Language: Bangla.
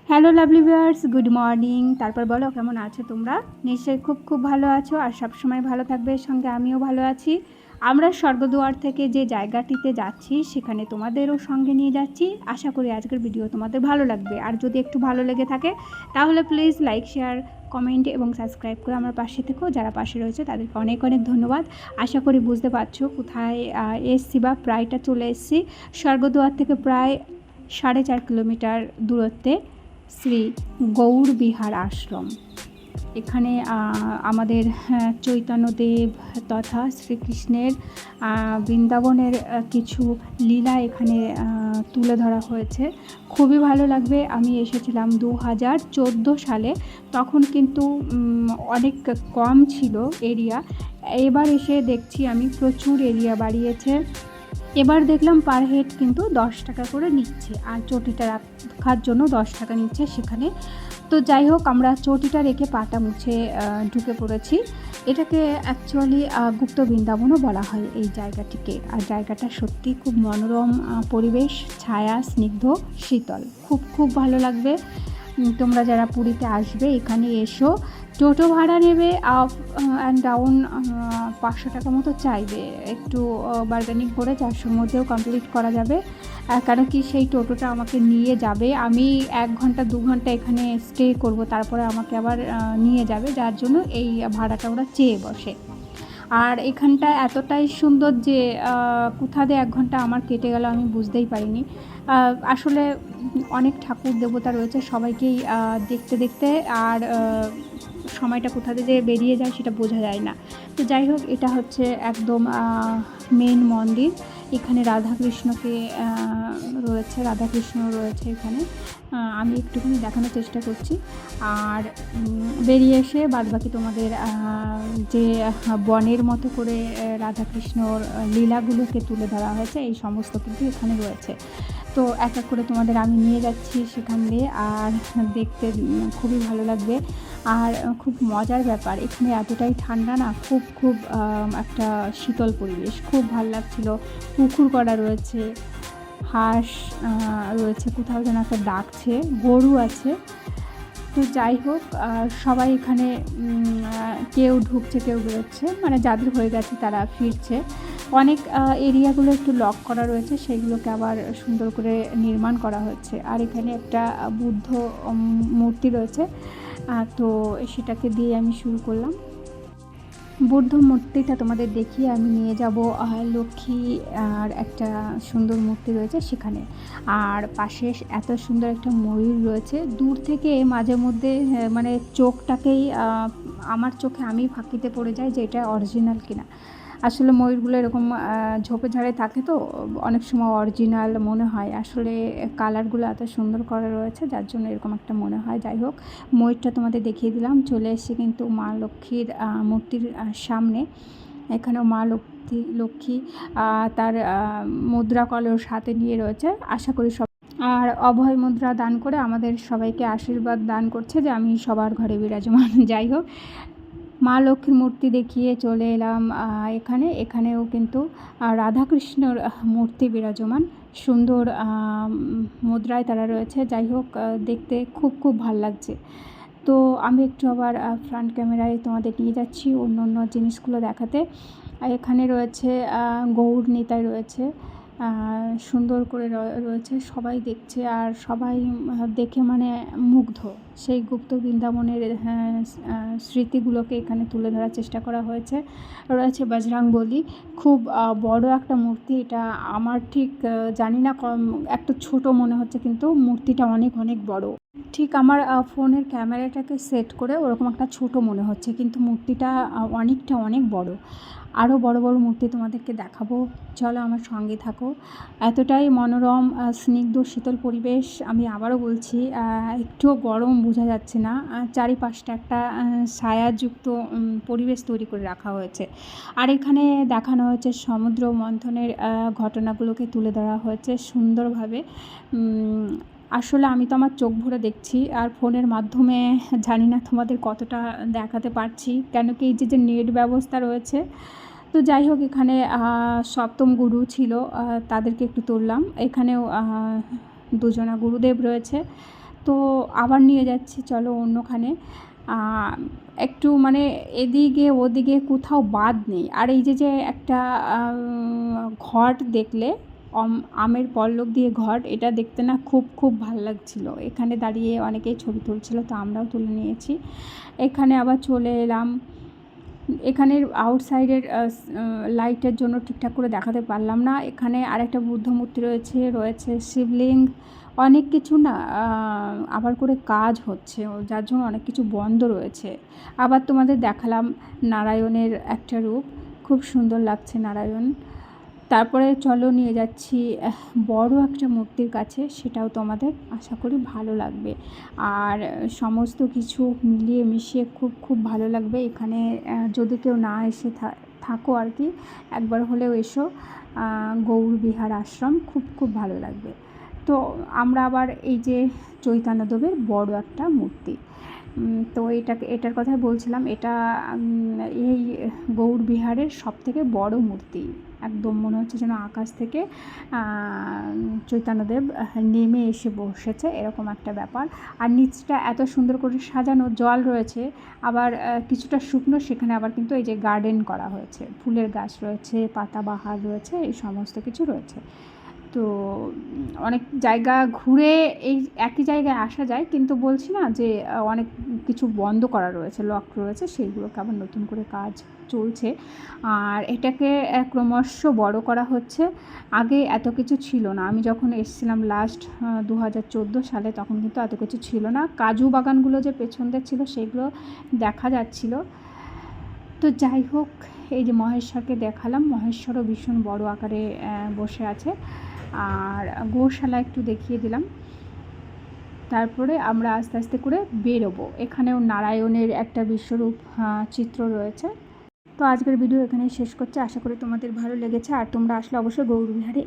Hello lovely viewers, good morning. তারপর বলো কেমন আছো তোমরা? নিশ্চয়ই খুব খুব ভালো আছো আর সব সময় ভালো থাকবে। সঙ্গে আমিও ভালো আছি। আমরা স্বর্গদুয়ার থেকে যে জায়গাটিতে যাচ্ছি সেখানে তোমাদেরও সঙ্গে নিয়ে যাচ্ছি। আশা করি আজকের ভিডিও তোমাদের ভালো লাগবে। আর যদি একটু ভালো লেগে থাকে তাহলে প্লিজ লাইক, শেয়ার, কমেন্ট এবং সাবস্ক্রাইব করে আমার পাশে থেকো। যারা পাশে রয়েছে তাদেরকে অনেক অনেক ধন্যবাদ। আশা করি বুঝতে পারছো কোথায় এসছি বা প্রায়টা চলে এসছি। স্বর্গদুয়ার থেকে প্রায় 4.5 কিলোমিটার দূরত্বে শ্রী গৌড়বিহার আশ্রম। এখানে আমাদের চৈতন্যদেব তথা শ্রীকৃষ্ণের বৃন্দাবনের কিছু লীলা এখানে তুলে ধরা হয়েছে। খুবই ভালো লাগবে। আমি এসেছিলাম 2014 সালে, তখন কিন্তু অনেক কম ছিল এরিয়া। এবার এসে দেখছি আমি প্রচুর এরিয়া বাড়িয়েছে। এবার দেখলাম পার হেড কিন্তু 10 টাকা করে নিচ্ছে, আর চটিটা রাখার জন্য 10 টাকা নিচ্ছে সেখানে। তো যাই হোক, আমরা চটিটা রেখে পাটা মুছে ঢুকে পড়েছি। এটাকে অ্যাকচুয়ালি গুপ্ত বৃন্দাবনও বলা হয় এই জায়গাটিকে। আর জায়গাটা সত্যি খুব মনোরম পরিবেশ, ছায়া, স্নিগ্ধ, শীতল। খুব খুব ভালো লাগবে। তোমরা যারা পুরীতে আসবে এখানে এসো। টোটো ভাড়া নেবে আপ অ্যান্ড ডাউন 500 টাকা মতো চাইবে। একটু বার্গেনিং করে 400-র মধ্যেও কমপ্লিট করা যাবে। কেন কি সেই টোটোটা আমাকে নিয়ে যাবে, আমি 1 ঘন্টা 2 ঘন্টা এখানে স্টে করব, তারপরে আমাকে আবার নিয়ে যাবে, যার জন্য এই ভাড়াটা ওরা চেয়ে বসে। আর এখানটা এতটাই সুন্দর যে কোথা দিয়ে 1 ঘন্টা আমার কেটে গেল আমি বুঝতেই পারিনি। আসলে অনেক ঠাকুর দেবতা রয়েছে, সবাইকেই দেখতে দেখতে আর সময়টা কোথা দিয়ে বেরিয়ে যায় সেটা বোঝা যায় না। তো যাই হোক, এটা হচ্ছে একদম মেন মন্দির। এখানে রাধাকৃষ্ণকে রাধাকৃষ্ণ রয়েছে এখানে। আমি একটুখানি দেখানোর চেষ্টা করছি। আর বেরিয়ে এসে বাদবাকি তোমাদের যে বনের মতো করে রাধাকৃষ্ণর লীলাগুলোকে তুলে ধরা হয়েছে, এই সমস্ত কিন্তু এখানে রয়েছে। তো এক এক করে তোমাদের আমি নিয়ে যাচ্ছি সেখান দিয়ে, আর দেখতে খুবই ভালো লাগবে। আর খুব মজার ব্যাপার, এখানে এতটাই ঠান্ডা না, খুব খুব একটা শীতল পরিবেশ, খুব ভালো লাগছিলো। পুকুর করা রয়েছে, হাঁস রয়েছে, কোথাও যেন একটা ডাকছে, গরু আছে। তো যাই হোক, সবাই এখানে কেউ ঢুকছে কেউ বেরোচ্ছে, মানে যাদের হয়ে গেছে তারা ফিরছে। অনেক এরিয়াগুলো একটু লক করা রয়েছে, সেগুলোকে আবার সুন্দর করে নির্মাণ করা হচ্ছে। আর এখানে একটা বুদ্ধ মূর্তি রয়েছে, তো সেটাকে দিয়ে আমি শুরু করলাম। বুদ্ধ মূর্তিটা তোমাদের দেখিয়ে আমি নিয়ে যাব লক্ষ্মী আর একটা সুন্দর মূর্তি রয়েছে সেখানে। আর পাশে এত সুন্দর একটা ময়ূর রয়েছে, দূর থেকে মাঝে মধ্যে মানে চোখটাকেই আমার চোখে আমি ফাঁকিতে পড়ে যাই যে এটা অরিজিনাল কিনা। আসলে ময়ূরগুলো এরকম ঝোপে ঝাড়ে থাকে, তো অনেক সময় অরিজিনাল মনে হয়। আসলে কালারগুলো এত সুন্দর করা রয়েছে যার জন্য এরকম একটা মনে হয়। যাই হোক, ময়ূরটা তোমাদের দেখিয়ে দিলাম। চলে এসেছি কিন্তু মা লক্ষ্মীর মূর্তির সামনে। এখানেও মা লক্ষ্মী তার মুদ্রা কলস হাতে নিয়ে রয়েছে। আশা করি সব আর অভয় মুদ্রা দান করে আমাদের সবাইকে আশীর্বাদ দান করছে যে আমি সবার ঘরে বিরাজমান। যাই হোক, মা লক্ষ্মীর মূর্তি দেখিয়ে চলে এলাম এখানেও কিন্তু রাধাকৃষ্ণর মূর্তি বিরাজমান, সুন্দর মুদ্রায় তারা রয়েছে। যাই হোক, দেখতে খুব খুব ভাল লাগছে। তো আমি একটু আবার ফ্রন্ট ক্যামেরায় তোমাদের নিয়ে যাচ্ছি অন্য অন্য জিনিসগুলো দেখাতে। এখানে রয়েছে গৌর নিতাই রয়েছে, সুন্দর করে রয়েছে, সবাই দেখছে আর সবাই দেখে মানে মুগ্ধ। সেই গুপ্ত বৃন্দাবনের স্মৃতিগুলোকে এখানে তুলে ধরার চেষ্টা করা হয়েছে। রয়েছে বজরংবলী, খুব বড় একটা মূর্তি। এটা আমার ঠিক জানি না, একটু ছোট মনে হচ্ছে, কিন্তু মূর্তিটা অনেক অনেক বড়। ঠিক আমার ফোনের ক্যামেরাটাকে সেট করে ওরকম একটা ছোট মনে হচ্ছে, কিন্তু মূর্তিটা অনেক বড়। আরও বড় বড় মূর্তি তোমাদেরকে দেখাবো, চলো আমার সঙ্গে থাকো। এতটাই মনোরম স্নিগ্ধ শীতল পরিবেশ, আমি আবারও বলছি, একটুও গরম বোঝা যাচ্ছে না। চারিপাশটা একটা ছায়াযুক্ত পরিবেশ তৈরি করে রাখা হয়েছে। আর এখানে দেখানো হয়েছে সমুদ্র মন্থনের ঘটনাগুলোকে তুলে ধরা হয়েছে সুন্দরভাবে। আসলে আমি তো আমার চোখ ভরে দেখছি, আর ফোনের মাধ্যমে জানি না তোমাদের কতটা দেখাতে পারছি, কেন কি এই যে নেট ব্যবস্থা রয়েছে। তো যাই হোক, এখানে সপ্তম গুরু ছিল, তাদেরকে একটু তুললাম। এখানেও দুজনা গুরুদেব রয়েছে। তো আবার নিয়ে যাচ্ছি চলো অন্যখানে। একটু মানে এদিকে ওদিকে কোথাও বাদ নেই। আর এই যে একটা ঘট দেখলে, আমের পল্লব দিয়ে ঘট, এটা দেখতে না খুব ভালো লাগছিলো। এখানে দাঁড়িয়ে অনেকেই ছবি তুলছিল, তো আমরাও তুলে নিয়েছি। এখানে আবার চলে এলাম। এখানের আউটসাইডের লাইটের জন্য ঠিকঠাক করে দেখাতে পারলাম না। এখানে আরেকটা বুদ্ধ মূর্তি রয়েছে শিবলিঙ্গ, অনেক কিছু না আবার করে কাজ হচ্ছে, যার জন্য অনেক কিছু বন্ধ রয়েছে। আবার তোমাদের দেখালাম নারায়ণের একটা রূপ, খুব সুন্দর লাগছে নারায়ণ। তারপরে চলো নিয়ে যাচ্ছি বড় একটা মূর্তির কাছে, সেটাও তোমাদের আশা করি ভালো লাগবে। আর সমস্ত কিছু মিলিয়ে মিশিয়ে খুব ভালো লাগবে। এখানে যদি কেউ না এসে থাকো আর কি, একবার হলেও এসো, গৌরবিহার আশ্রম খুব ভালো লাগবে। তো আমরা আবার এই যে চৈতন্যদেবের বড় একটা মূর্তি, তো এটার কথাই বলছিলাম। এটা এই গৌরবিহারের সবথেকে বড় মূর্তি। একদম মনে হচ্ছে যেন আকাশ থেকে চৈতন্যদেব নেমে এসে বসেছে, এরকম একটা ব্যাপার। আর নিচটা এত সুন্দর করে সাজানো, জল রয়েছে আবার কিছুটা শুকনো, সেখানে আবার কিন্তু এই যে গার্ডেন করা হয়েছে, ফুলের গাছ রয়েছে, পাতাবাহার রয়েছে, এই সমস্ত কিছু রয়েছে। তো অনেক জায়গা ঘুরে এই একই জায়গায় আসা যায়, কিন্তু বলছি না যে অনেক কিছু বন্ধ করা রয়েছে, লক রয়েছে, সেইগুলোকে আবার নতুন করে কাজ চলছে। আর এটাকে ক্রমশ বড় করা হচ্ছে। আগে এত কিছু ছিল না, আমি যখন এসেছিলাম লাস্ট 2014 সালে, তখন কিন্তু এত কিছু ছিল না। কাজু বাগানগুলো যে পেছন দিয়ে ছিল সেগুলো দেখা যাচ্ছিল। তো যাই হোক, এই যে মহেশ্বরকে দেখালাম, মহেশ্বরও ভীষণ বড় আকারে বসে আছে। আর গোশালা একটু দেখিয়ে দিলাম। তারপরে আমরা আস্তে আস্তে করে বেরোবো। এখানেও নারায়ণের একটা বিশ্বরূপ চিত্র রয়েছে। তো আজকের ভিডিও এখানেই শেষ করছি। আশা করি তোমাদের ভালো লেগেছে, আর তোমরা আসলে অবশ্যই গৌরবিহারে